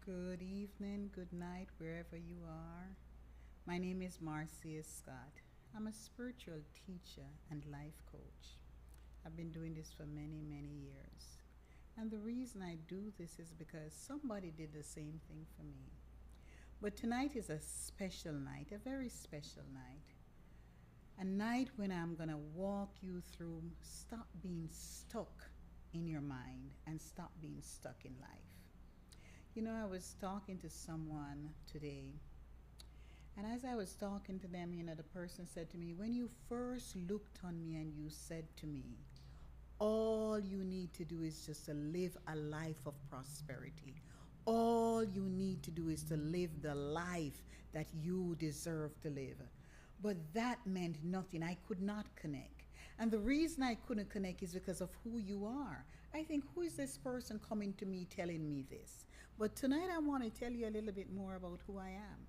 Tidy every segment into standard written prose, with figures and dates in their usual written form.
Good evening, good night, wherever you are. My name is Marcia Scott. I'm a spiritual teacher and life coach. I've been doing this for many, many years. And the reason I do this is because somebody did the same thing for me. But tonight is a special night, a very special night. A night when I'm going to walk you through stop being stuck in your mind and stop being stuck in life. I was talking to someone today, and as I was talking to them, the person said to me, when you first looked on me and you said to me, all you need to do is just to live a life of prosperity. All you need to do is to live the life that you deserve to live. But that meant nothing. I could not connect. And the reason I couldn't connect is because of who you are. I think, who is this person coming to me telling me this? But tonight I want to tell you a little bit more about who I am.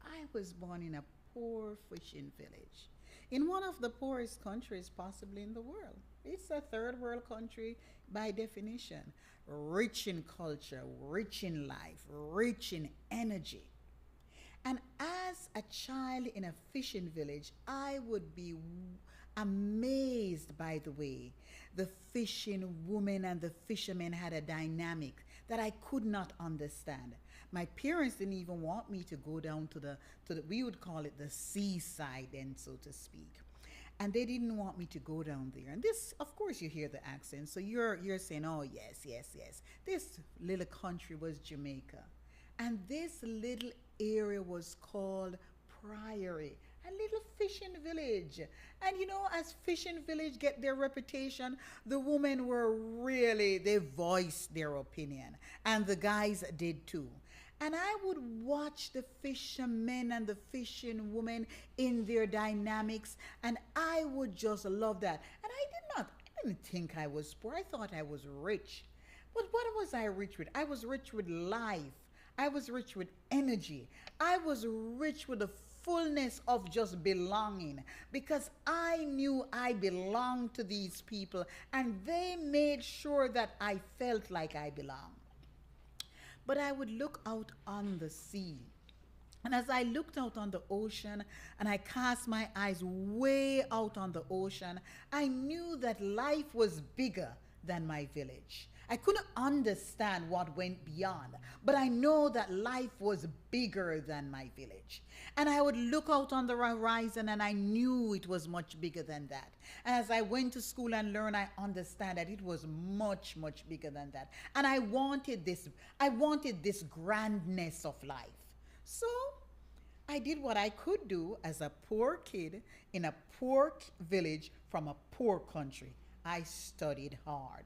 I was born in a poor fishing village in one of the poorest countries possibly in the world. It's a third world country by definition, rich in culture, rich in life, rich in energy. And as a child in a fishing village, I would be amazed by the way the fishing women and the fishermen had a dynamic that I could not understand. My parents didn't even want me to go down to the we would call it the seaside then, so to speak. And they didn't want me to go down there. And this, of course, you hear the accent, so you're saying, oh yes, yes, yes. This little country was Jamaica. And this little area was called Priory, a little fishing village. And as fishing village get their reputation, the women were really, they voiced their opinion. And the guys did too. And I would watch the fishermen and the fishing women in their dynamics, and I would just love that. And I didn't think I was poor. I thought I was rich. But what was I rich with? I was rich with life. I was rich with energy. I was rich with the fullness of just belonging because I knew I belonged to these people and they made sure that I felt like I belonged. But I would look out on the sea. And as I looked out on the ocean and I cast my eyes way out on the ocean, I knew that life was bigger than my village. I couldn't understand what went beyond, but I know that life was bigger than my village. And I would look out on the horizon and I knew it was much bigger than that. And as I went to school and learned, I understand that it was much, much bigger than that. And I wanted this grandness of life. So I did what I could do as a poor kid in a poor village from a poor country. I studied hard.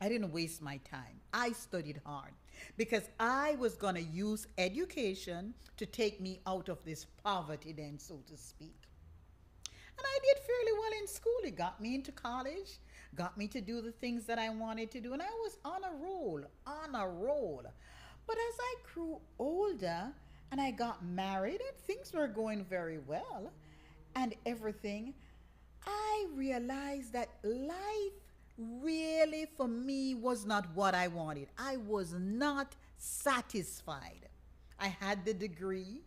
I didn't waste my time. I studied hard because I was going to use education to take me out of this poverty, then, so to speak. And I did fairly well in school. It got me into college, got me to do the things that I wanted to do, and I was on a roll, on a roll. But as I grew older and I got married and things were going very well and everything, I realized that life really for me was not what I wanted. I was not satisfied. I had the degree,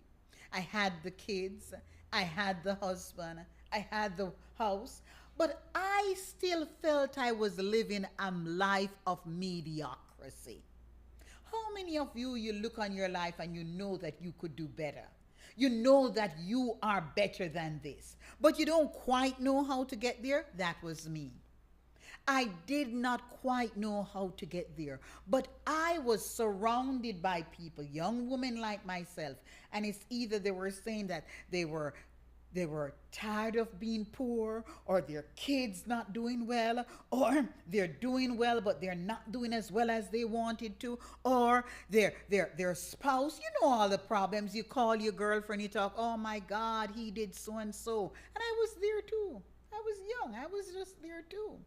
I had the kids, I had the husband, I had the house, but I still felt I was living a life of mediocrity. How many of you look on your life and you know that you could do better? You know that you are better than this, but you don't quite know how to get there? That was me. I did not quite know how to get there, but I was surrounded by people, young women like myself, and it's either they were saying that they were tired of being poor, or their kids not doing well, or they're doing well but they're not doing as well as they wanted to, or their spouse, all the problems. You call your girlfriend, you talk, oh my God, he did so and so. And I was there too. I was young. I was just there too.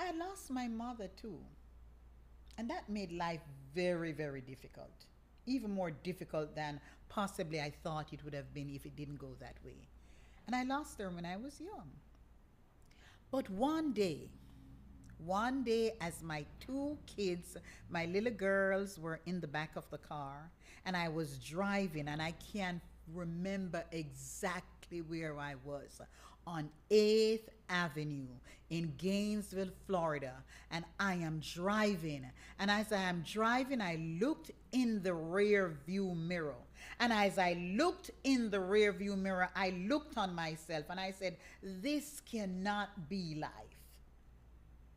I lost my mother too. And that made life very, very difficult. Even more difficult than possibly I thought it would have been if it didn't go that way. And I lost her when I was young. But one day, One day, as my two kids, my little girls, were in the back of the car, and I was driving, and I can't remember exactly where I was, on 8th Avenue in Gainesville, Florida. And I am driving. And as I am driving, I looked in the rear view mirror. And as I looked in the rear view mirror, I looked on myself and I said, this cannot be life.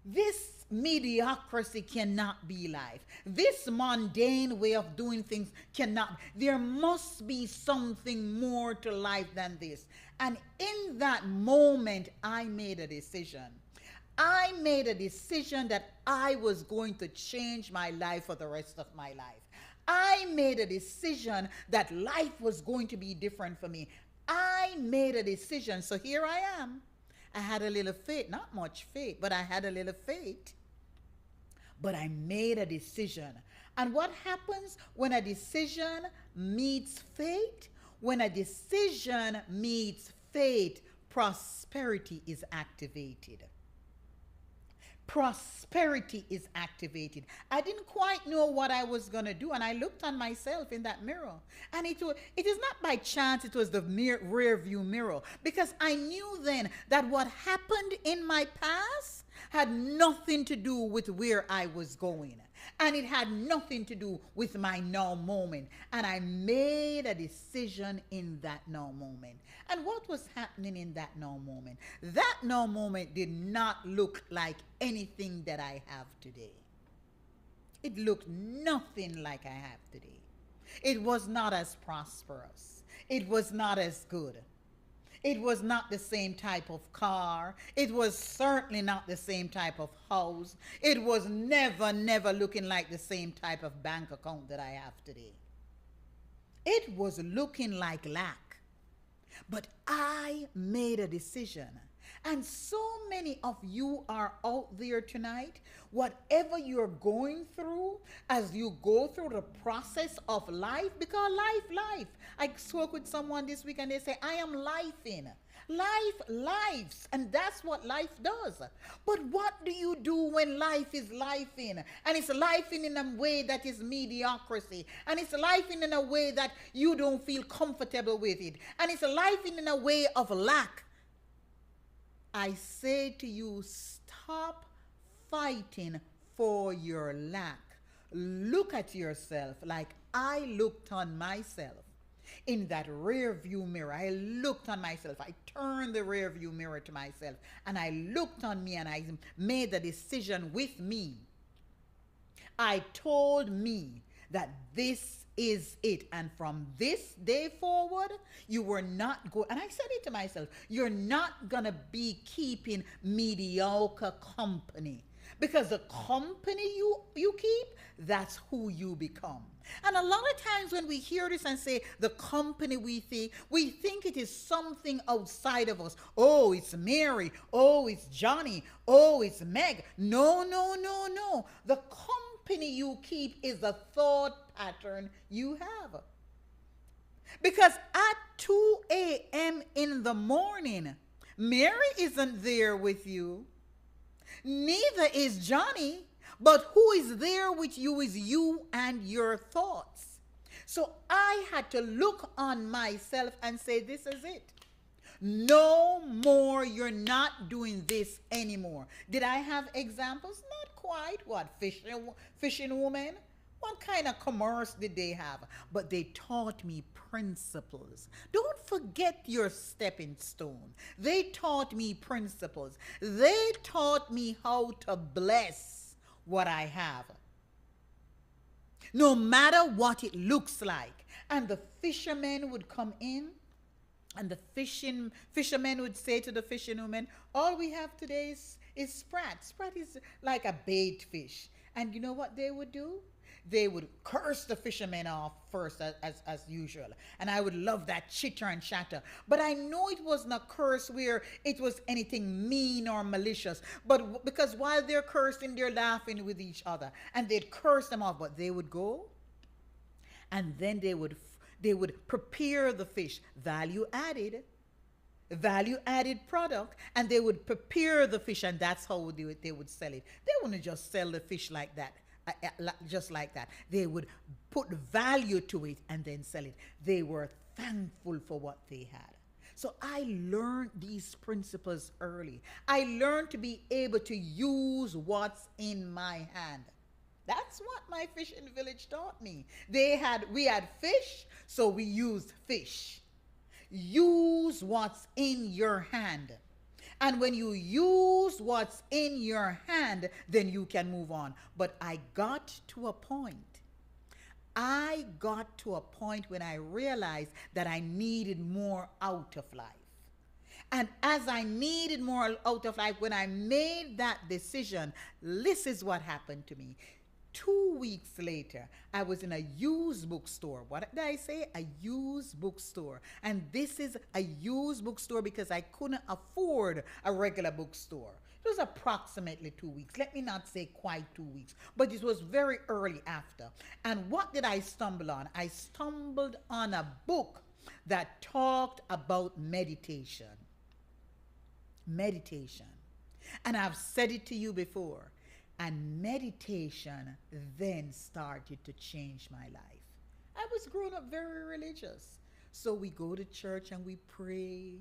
This mediocrity cannot be life. This mundane way of doing things cannot. There must be something more to life than this. And in that moment, I made a decision. I made a decision that I was going to change my life for the rest of my life. I made a decision that life was going to be different for me. I made a decision. So here I am. I had a little faith, not much faith, but I had a little faith. But I made a decision. And what happens when a decision meets faith? When a decision meets faith, prosperity is activated. Prosperity is activated. I didn't quite know what I was going to do, and I looked on myself in that mirror. And it is not by chance it was the rear view mirror, because I knew then that what happened in my past had nothing to do with where I was going. And it had nothing to do with my now moment. And I made a decision in that now moment. And what was happening in that now moment? That now moment did not look like anything that I have today. It looked nothing like I have today. It was not as prosperous. It was not as good. It was not the same type of car. It was certainly not the same type of house. It was never looking like the same type of bank account that I have today. It was looking like lack. But I made a decision. And so many of you are out there tonight, whatever you're going through, as you go through the process of life, because life. I spoke with someone this week and they say, I am lifing. Lives, and that's what life does. But what do you do when life is lifing? And it's lifing in a way that is mediocrity. And it's lifing in a way that you don't feel comfortable with it. And it's lifing in a way of lack. I say to you, stop fighting for your lack. Look at yourself like I looked on myself in that rear view mirror. I looked on myself. I turned the rear view mirror to myself and I looked on me and I made the decision with me. I told me that this is it. And from this day forward, you were not going, and I said it to myself, you're not going to be keeping mediocre company. Because the company you keep, that's who you become. And a lot of times when we hear this and say the company we think it is something outside of us. Oh, it's Mary. Oh, it's Johnny. Oh, it's Meg. No. The company you keep is the thought pattern you have. Because at 2 a.m. in the morning, Mary isn't there with you. Neither is Johnny. But who is there with you is you and your thoughts. So I had to look on myself and say, this is it. No more, you're not doing this anymore. Did I have examples? Not quite. What, fishing woman? What kind of commerce did they have? But they taught me principles. Don't forget your stepping stone. They taught me principles. They taught me how to bless what I have, no matter what it looks like. And the fishermen would come in, and the fishermen would say to the fishing women, all we have today is sprat. Sprat is like a bait fish. And you know what they would do? They would curse the fishermen off first, as usual. And I would love that chitter and chatter. But I know it wasn't a curse where it was anything mean or malicious. But because while they're cursing, they're laughing with each other. And they'd curse them off. But they would go, and then they would prepare the fish. Value added. value added product, and they would prepare the fish, and that's how they would sell it. They wouldn't just sell the fish like that. Just like that. They would put value to it and then sell it. They were thankful for what they had. So I learned these principles early. I learned to be able to use what's in my hand. That's what my fishing village taught me. We had fish, so we used fish. Use what's in your hand. And when you use what's in your hand, then you can move on. But I got to a point. I got to a point when I realized that I needed more out of life. And as I needed more out of life, when I made that decision, this is what happened to me. 2 weeks later, I was in a used bookstore. What did I say? A used bookstore. And this is a used bookstore because I couldn't afford a regular bookstore. It was approximately 2 weeks. Let me not say quite 2 weeks, but it was very early after. And what did I stumble on? I stumbled on a book that talked about meditation. Meditation. And I've said it to you before. And meditation then started to change my life. I was growing up very religious. So we go to church and we pray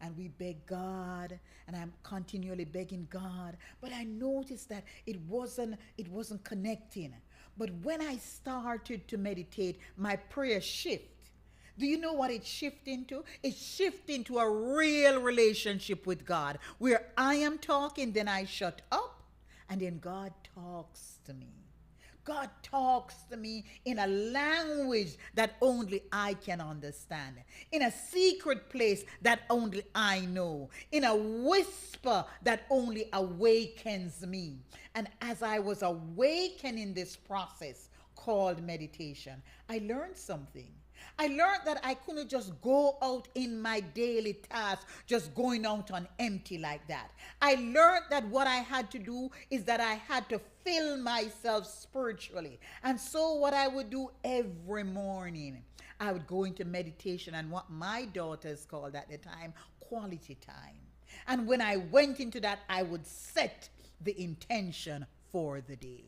and we beg God, and I'm continually begging God. But I noticed that it wasn't connecting. But when I started to meditate, my prayer shifted. Do you know what it shifted into? It shifted into a real relationship with God, where I am talking, then I shut up. And then God talks to me. God talks to me in a language that only I can understand, in a secret place that only I know, in a whisper that only awakens me. And as I was awakening this process called meditation, I learned something. I learned that I couldn't just go out in my daily tasks, just going out on empty like that. I learned that what I had to do is that I had to fill myself spiritually. And so what I would do every morning, I would go into meditation and what my daughters called at the time, quality time. And when I went into that, I would set the intention for the day.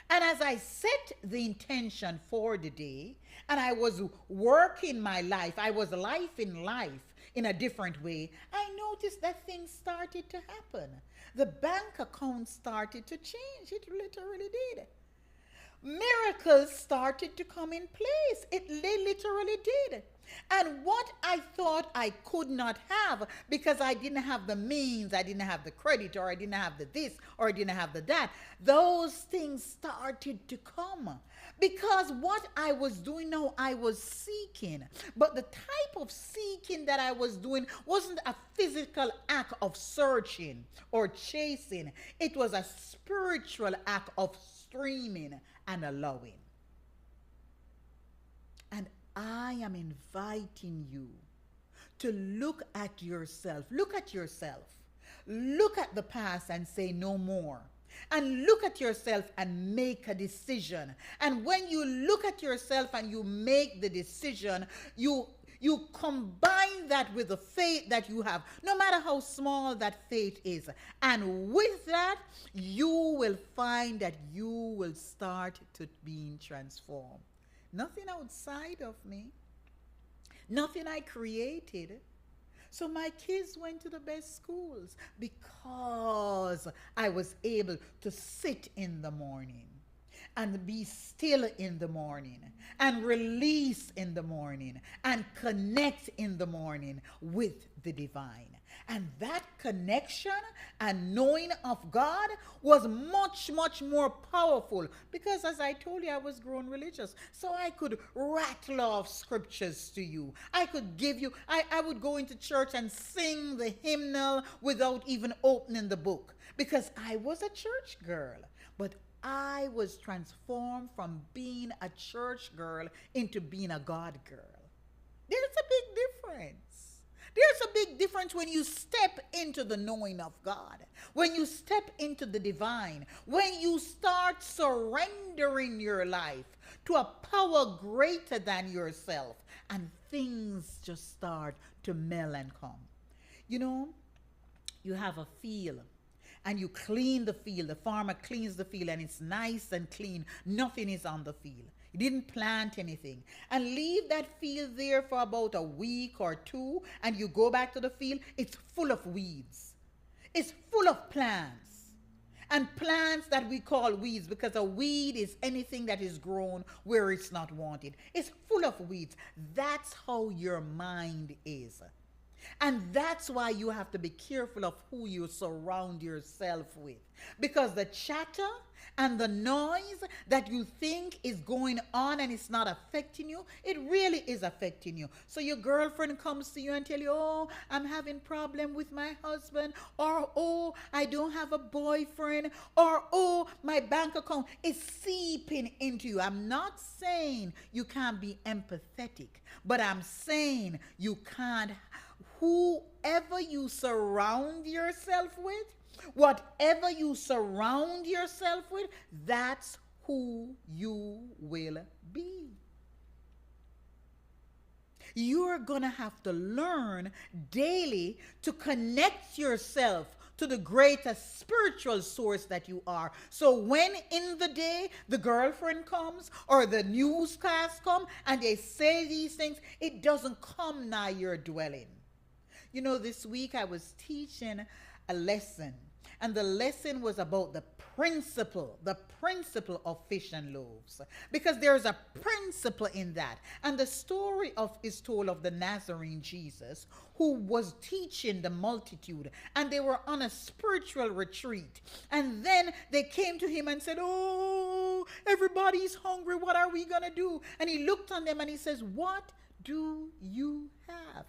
And as I set the intention for the day, and I was working my life, I was life in a different way, I noticed that things started to happen. The bank account started to change. It literally did. Miracles started to come in place. They literally did. And what I thought I could not have because I didn't have the means, I didn't have the credit, or I didn't have the this, or I didn't have the that, those things started to come. Because what I was doing now, I was seeking. But the type of seeking that I was doing wasn't a physical act of searching or chasing. It was a spiritual act of streaming and allowing. And I am inviting you to look at yourself. Look at yourself. Look at the past and say no more. And look at yourself and make a decision. And when you look at yourself and you make the decision, you combine that with the faith that you have, no matter how small that faith is. And with that, you will find that you will start to being transformed. Nothing outside of me. Nothing I created. So my kids went to the best schools because I was able to sit in the morning and be still in the morning and release in the morning and connect in the morning with the divine. And that connection and knowing of God was much, much more powerful because, as I told you, I was grown religious. So I could rattle off scriptures to you. I could give you, I would go into church and sing the hymnal without even opening the book because I was a church girl. But I was transformed from being a church girl into being a God girl. There's a big difference. There's a big difference when you step into the knowing of God, when you step into the divine, when you start surrendering your life to a power greater than yourself, and things just start to melt and come. You know, you have a field and you clean the field. The farmer cleans the field and it's nice and clean. Nothing is on the field. He didn't plant anything. And leave that field there for about a week or two, and you go back to the field, it's full of weeds. It's full of plants. And plants that we call weeds, because a weed is anything that is grown where it's not wanted. It's full of weeds. That's how your mind is. And that's why you have to be careful of who you surround yourself with. Because the chatter and the noise that you think is going on and it's not affecting you, it really is affecting you. So your girlfriend comes to you and tell you, oh, I'm having problem with my husband, or oh, I don't have a boyfriend, or oh, my bank account is seeping into you. I'm not saying you can't be empathetic, but I'm saying you can't. Whoever you surround yourself with, whatever you surround yourself with, that's who you will be. You're going to have to learn daily to connect yourself to the greatest spiritual source that you are. So when in the day the girlfriend comes or the newscast come and they say these things, it doesn't come nigh your dwelling. You know, this week I was teaching a lesson, and the lesson was about the principle of fish and loaves, because there's a principle in that. And the story is told of the Nazarene Jesus, who was teaching the multitude, and they were on a spiritual retreat. And then they came to him and said, oh, everybody's hungry. What are we going to do? And he looked on them and he says, what do you have?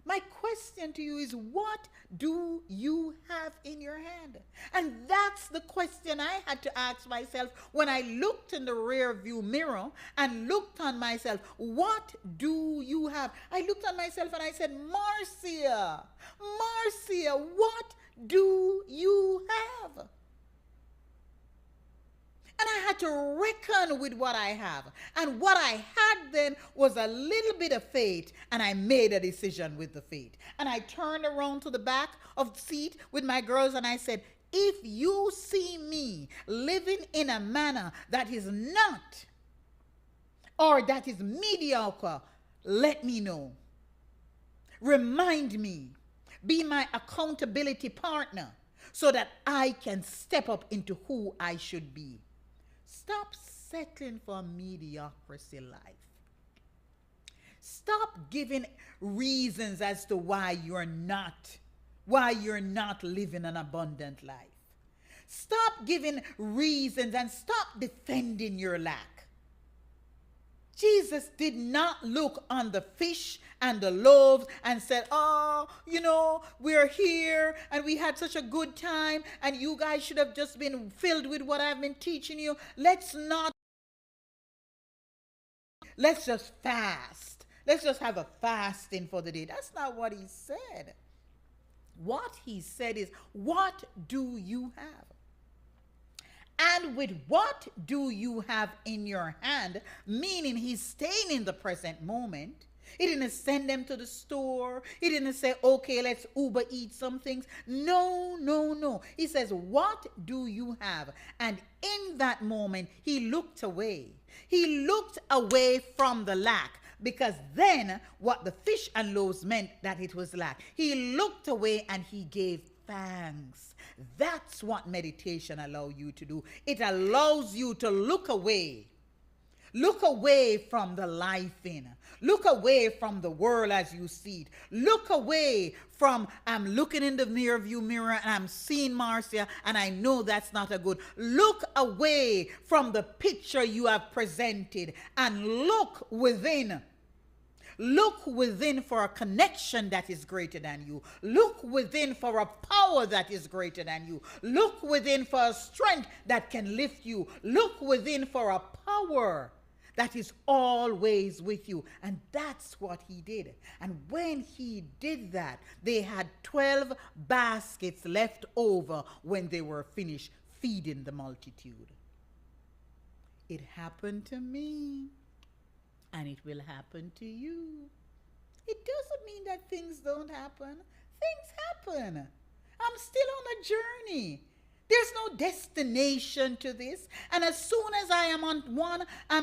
My question to you is, what do you have in your hand? And that's the question I had to ask myself when I looked in the rear view mirror and looked on myself. What do you have? I looked on myself and I said, Marcia, what do you have? And I had to reckon with what I have. And what I had then was a little bit of faith, and I made a decision with the faith. And I turned around to the back of the seat with my girls and I said, if you see me living in a manner that is not, or that is mediocre, let me know. Remind me. Be my accountability partner so that I can step up into who I should be. Stop settling for mediocrity life. Stop giving reasons as to why you're not living an abundant life. Stop giving reasons and stop defending your lack. Jesus did not look on the fish and the loaves and said, oh, you know, we're here and we had such a good time and you guys should have just been filled with what I've been teaching you. Let's just fast. Let's just have a fasting for the day. That's not what he said. What he said is, what do you have? And with what do you have in your hand? Meaning he's staying in the present moment. He didn't send them to the store. He didn't say, okay, let's Uber eat some things. No. He says, what do you have? And in that moment, he looked away. He looked away from the lack. Because then what the fish and loaves meant that it was lack. He looked away and he gave thanks. That's what meditation allows you to do. It allows you to look away. Look away from the life in. Look away from the world as you see it. Look away from, I'm looking in the rear view mirror and I'm seeing Marcia and I know that's not a good. Look away from the picture you have presented and look within. Look within for a connection that is greater than you. Look within for a power that is greater than you. Look within for a strength that can lift you. Look within for a power that is always with you. And that's what he did. And when he did that, they had 12 baskets left over when they were finished feeding the multitude. It happened to me, and it will happen to you. It doesn't mean that things don't happen. Things happen. I'm still on a journey. There's no destination to this. And as soon as I'm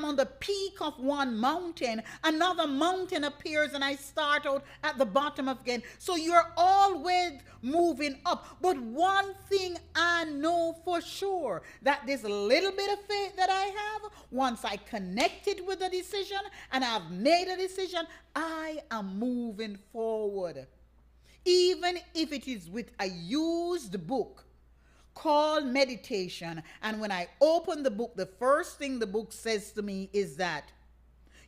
on the peak of one mountain, another mountain appears and I start out at the bottom again. So you're always moving up. But one thing I know for sure, that this little bit of faith that I have, once I connect it with a decision and I've made a decision, I am moving forward. Even if it is with a used book called meditation, and when I open the book, the first thing the book says to me is that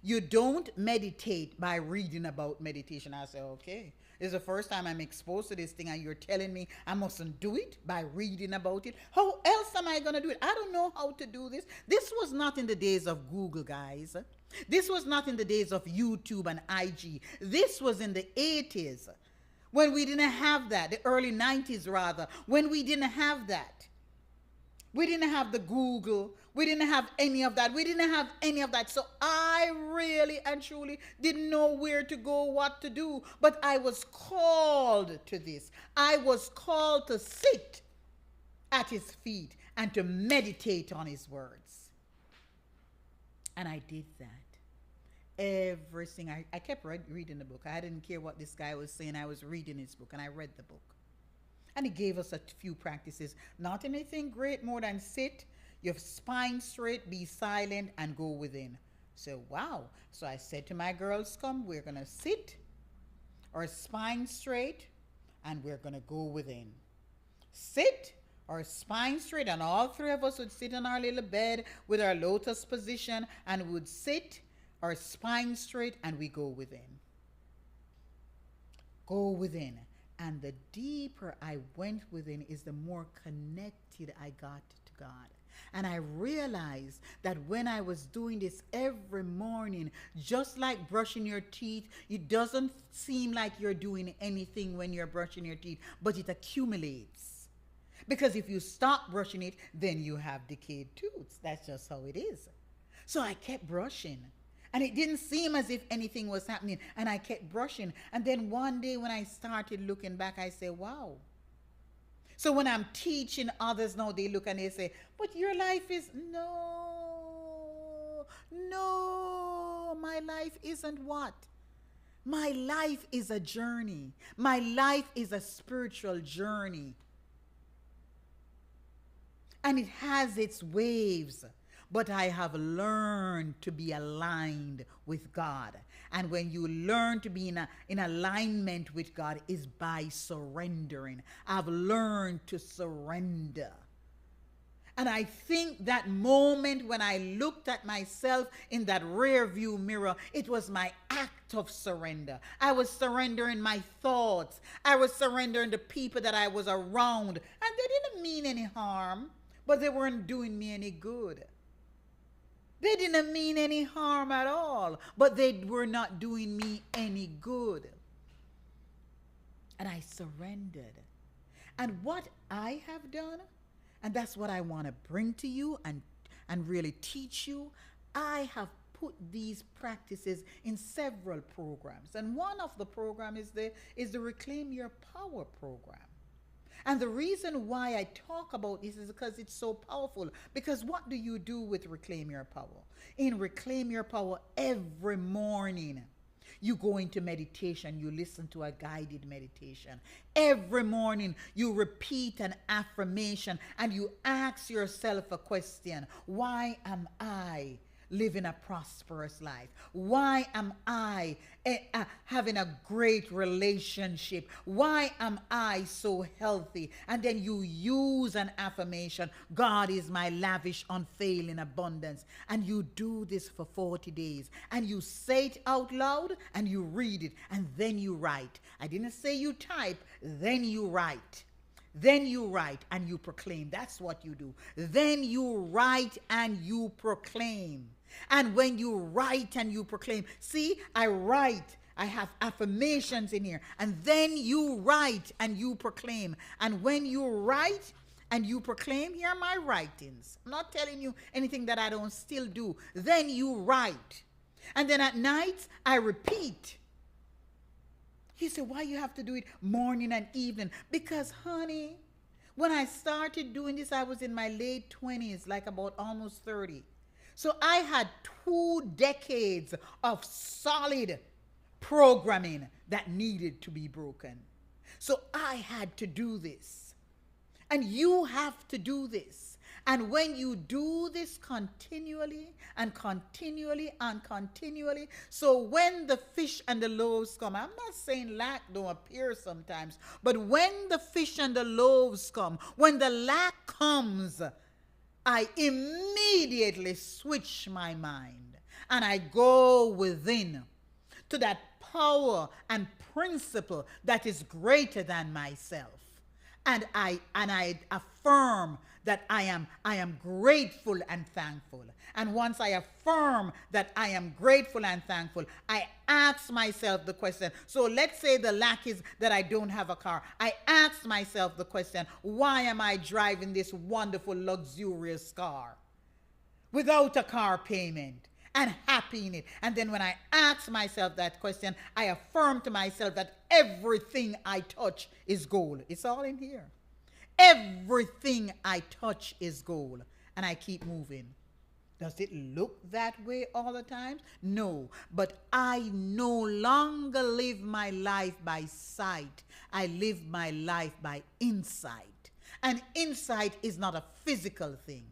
you don't meditate by reading about meditation. I say, okay, this is the first time I'm exposed to this thing, and you're telling me I mustn't do it by reading about it. How else am I going to do it? I don't know how to do this. This was not in the days of Google, guys. This was not in the days of YouTube and IG. This was in the 80s. When we didn't have that, the early 90s rather, when we didn't have that. We didn't have the Google. We didn't have any of that. We didn't have any of that. So I really and truly didn't know where to go, what to do. But I was called to this. I was called to sit at his feet and to meditate on his words. And I did that. Everything. I kept reading the book. I didn't care what this guy was saying. I was reading his book, and I read the book. And he gave us a few practices. Not anything great more than sit, your spine straight, be silent, and go within. So, wow. So I said to my girls, come, we're going to sit, our spine straight, and we're going to go within. Sit, our spine straight, and all three of us would sit on our little bed with our lotus position, and would sit, our spine straight, and we go within. Go within. And the deeper I went within is the more connected I got to God. And I realized that when I was doing this every morning, just like brushing your teeth, it doesn't seem like you're doing anything when you're brushing your teeth, but it accumulates. Because if you stop brushing it, then you have decayed tooth. That's just how it is. So I kept brushing. And it didn't seem as if anything was happening. And I kept brushing. And then one day when I started looking back, I said, wow. So when I'm teaching others now, they look and they say, but your life is, no, my life isn't what? My life is a journey. My life is a spiritual journey. And it has its waves. But I have learned to be aligned with God. And when you learn to be in alignment with God is by surrendering. I've learned to surrender. And I think that moment when I looked at myself in that rear view mirror, it was my act of surrender. I was surrendering my thoughts. I was surrendering the people that I was around. And they didn't mean any harm, but they weren't doing me any good. They didn't mean any harm at all, but they were not doing me any good. And I surrendered. And what I have done, and that's what I want to bring to you and really teach you, I have put these practices in several programs. And one of the programs is the Reclaim Your Power program. And the reason why I talk about this is because it's so powerful. Because what do you do with Reclaim Your Power? In Reclaim Your Power, every morning, you go into meditation. You listen to a guided meditation. Every morning, you repeat an affirmation and you ask yourself a question. Why am I living a prosperous life? Why am I having a great relationship? Why am I so healthy? And then you use an affirmation. God is my lavish, unfailing abundance. And you do this for 40 days. And you say it out loud and you read it. And then you write. I didn't say you type. Then you write. Then you write and you proclaim. That's what you do. Then you write and you proclaim. And when you write and you proclaim, see, I write. I have affirmations in here. And then you write and you proclaim. And when you write and you proclaim, here are my writings. I'm not telling you anything that I don't still do. Then you write. And then at night, I repeat. He said, why you have to do it morning and evening? Because, honey, when I started doing this, I was in my late 20s, like about almost 30. So I had 2 decades of solid programming that needed to be broken. So I had to do this. And you have to do this. And when you do this continually and continually and continually, so when the fish and the loaves come, I'm not saying lack don't appear sometimes, but when the fish and the loaves come, when the lack comes, I immediately switch my mind and I go within to that power and principle that is greater than myself. And I affirm that I am grateful and thankful. And once I affirm that I am grateful and thankful, I ask myself the question. So let's say the lack is that I don't have a car. I ask myself the question, why am I driving this wonderful, luxurious car without a car payment? And happy in it. And then when I ask myself that question, I affirm to myself that everything I touch is gold. It's all in here. Everything I touch is gold. And I keep moving. Does it look that way all the time? No. But I no longer live my life by sight. I live my life by insight. And insight is not a physical thing.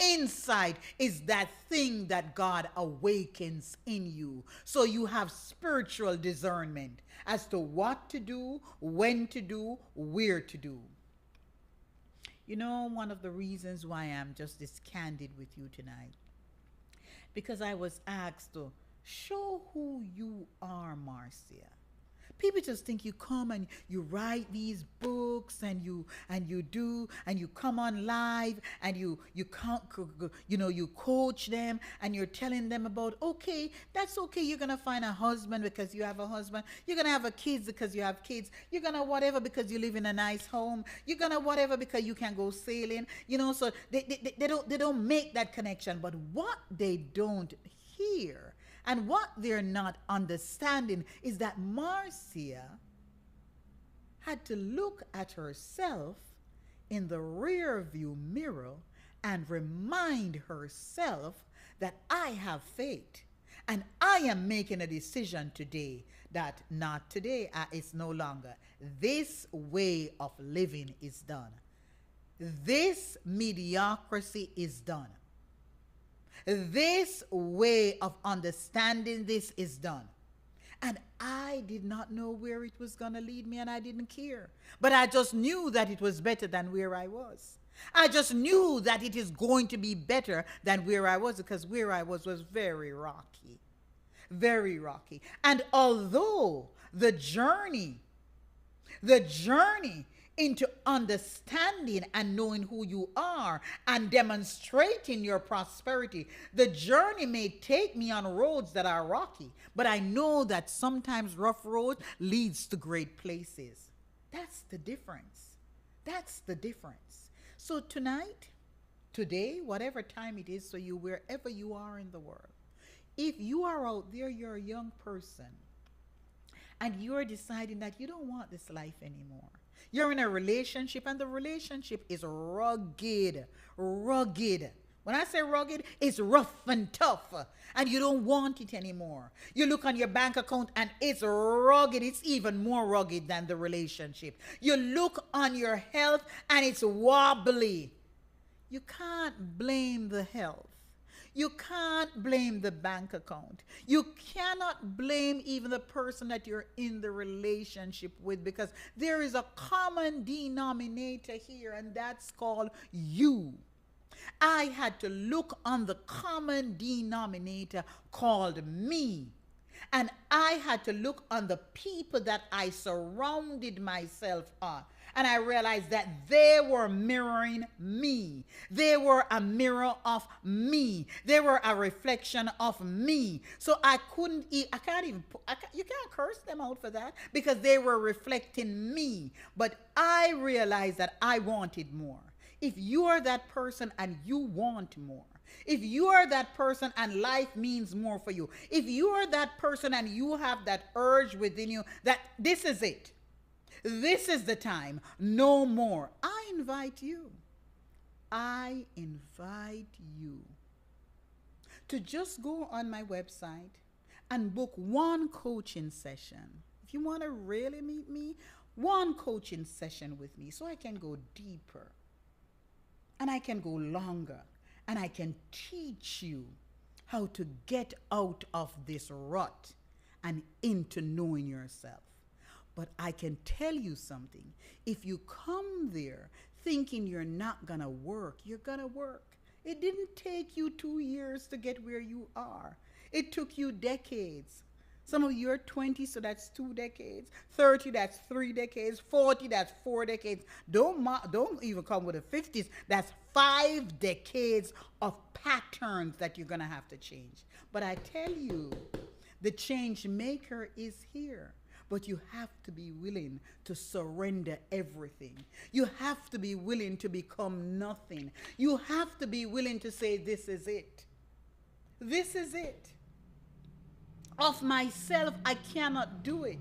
Insight is that thing that God awakens in you. So you have spiritual discernment as to what to do, when to do, where to do. You know, one of the reasons why I'm just this candid with you tonight, because I was asked to show who you are, Marcia. People just think you come and you write these books and you come on live and you coach them and you're telling them about, okay, that's okay, you're gonna find a husband because you have a husband, you're gonna have a kids because you have kids, you're gonna whatever because you live in a nice home, you're gonna whatever because you can go sailing, so they don't make that connection. But what they don't hear and what they're not understanding is that Marcia had to look at herself in the rear view mirror and remind herself that I have faith and I am making a decision today that not today, it's no longer. This way of living is done. This mediocrity is done. This way of understanding this is done. And I did not know where it was going to lead me, and I didn't care. But I just knew that it was better than where I was. I just knew that it is going to be better than where I was, because where I was very rocky. Very rocky. And although the journey into understanding and knowing who you are and demonstrating your prosperity, the journey may take me on roads that are rocky, but I know that sometimes rough road leads to great places. That's the difference. That's the difference. So tonight, today, whatever time it is for you, wherever you are in the world, if you are out there, you're a young person, and you're deciding that you don't want this life anymore. You're in a relationship and the relationship is rugged. Rugged. When I say rugged, it's rough and tough and you don't want it anymore. You look on your bank account and it's rugged. It's even more rugged than the relationship. You look on your health and it's wobbly. You can't blame the health. You can't blame the bank account. You cannot blame even the person that you're in the relationship with, because there is a common denominator here, and that's called you. I had to look on the common denominator called me And I had to look on the people that I surrounded myself on. And I realized that they were mirroring me. They were a mirror of me. They were a reflection of me. So I couldn't, I can't even, you can't curse them out for that because they were reflecting me. But I realized that I wanted more. If you are that person and you want more, if you are that person and life means more for you, if you are that person and you have that urge within you that this is it, this is the time, no more, I invite you to just go on my website and book one coaching session. If you want to really meet me, one coaching session with me so I can go deeper and I can go longer and I can teach you how to get out of this rut and into knowing yourself. But I can tell you something. If you come there thinking you're not going to work, you're going to work. It didn't take you 2 years to get where you are. It took you decades. Some of you are 20, so that's 2 decades. 30, that's 3 decades. 40, that's 4 decades. Don't even come with the 50s. That's 5 decades of patterns that you're going to have to change. But I tell you, the change maker is here. But you have to be willing to surrender everything. You have to be willing to become nothing. You have to be willing to say, this is it. This is it. Of myself, I cannot do it.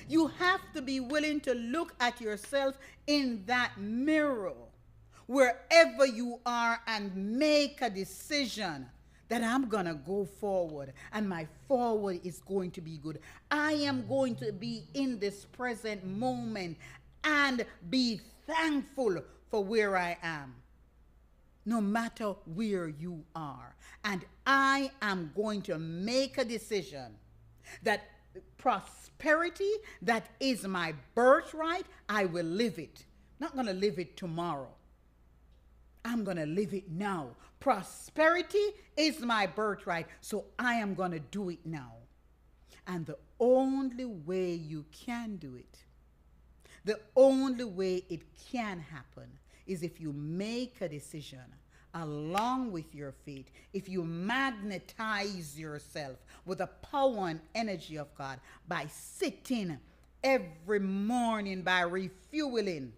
You have to be willing to look at yourself in that mirror, wherever you are, and make a decision that I'm going to go forward and my forward is going to be good. I am going to be in this present moment and be thankful for where I am, no matter where you are. And I am going to make a decision that prosperity that is my birthright, I will live it. Not going to live it tomorrow. I'm going to live it now. Prosperity is my birthright, so I am going to do it now. And the only way you can do it, the only way it can happen is if you make a decision along with your faith, if you magnetize yourself with the power and energy of God by sitting every morning, by refueling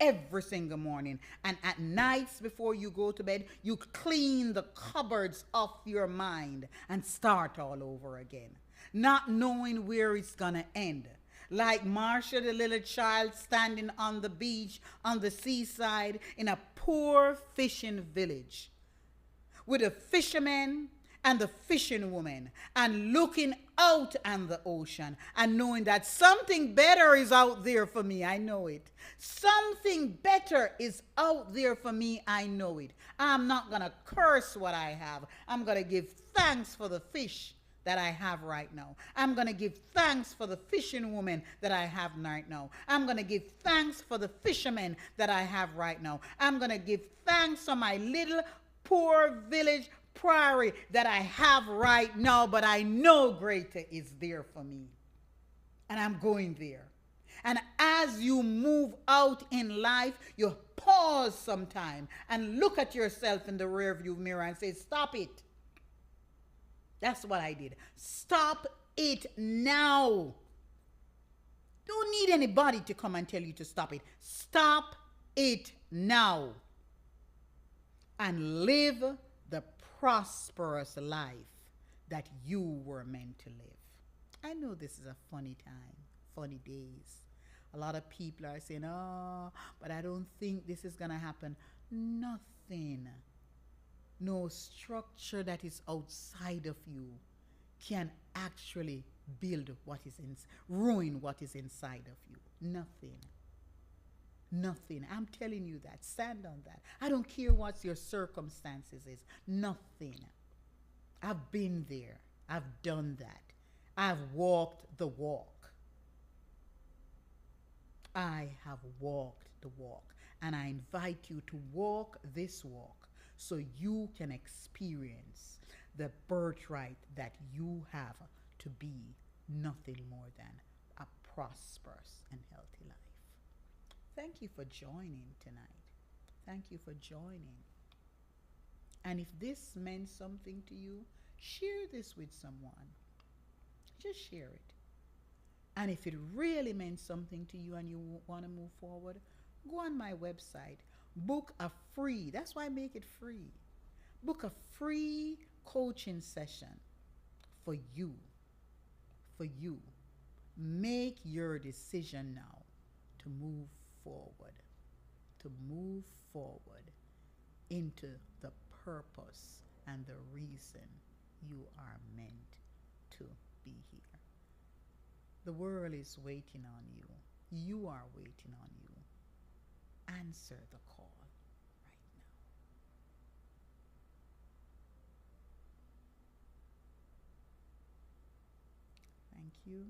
every single morning, and at nights before you go to bed, you clean the cupboards of your mind and start all over again, not knowing where it's gonna end. Like Marcia, the little child standing on the beach, on the seaside, in a poor fishing village, with a fisherman and the fishing woman, and looking out on the ocean and knowing that something better is out there for me. I know it. Something better is out there for me. I know it. I'm not going to curse what I have. I'm going to give thanks for the fish that I have right now. I'm going to give thanks for the fishing woman that I have right now. I'm going to give thanks for the fisherman that I have right now. I'm going to give thanks for my little poor village prairie that I have right now, but I know greater is there for me. And I'm going there. And as you move out in life, you pause sometime and look at yourself in the rearview mirror and say, stop it. That's what I did. Stop it now. Don't need anybody to come and tell you to stop it. Stop it now. And live the prosperous life that you were meant to live. I know this is a funny time, funny days. A lot of people are saying, oh, but I don't think this is going to happen. Nothing. No structure that is outside of you can actually build what is ruin what is inside of you. Nothing. Nothing. I'm telling you that. Stand on that. I don't care what your circumstances is. Nothing. I've been there. I've done that. I've walked the walk. I have walked the walk. And I invite you to walk this walk so you can experience the birthright that you have to to be nothing more than a prosperous and healthy life. Thank you for joining tonight. Thank you for joining. And if this meant something to you, share this with someone. Just share it. And if it really meant something to you and you want to move forward, go on my website. Book a free, that's why I make it free. Book a free coaching session for you. For you. Make your decision now to move forward. To move forward into the purpose and the reason you are meant to be here. The world is waiting on you. You are waiting on you. Answer the call right now. Thank you.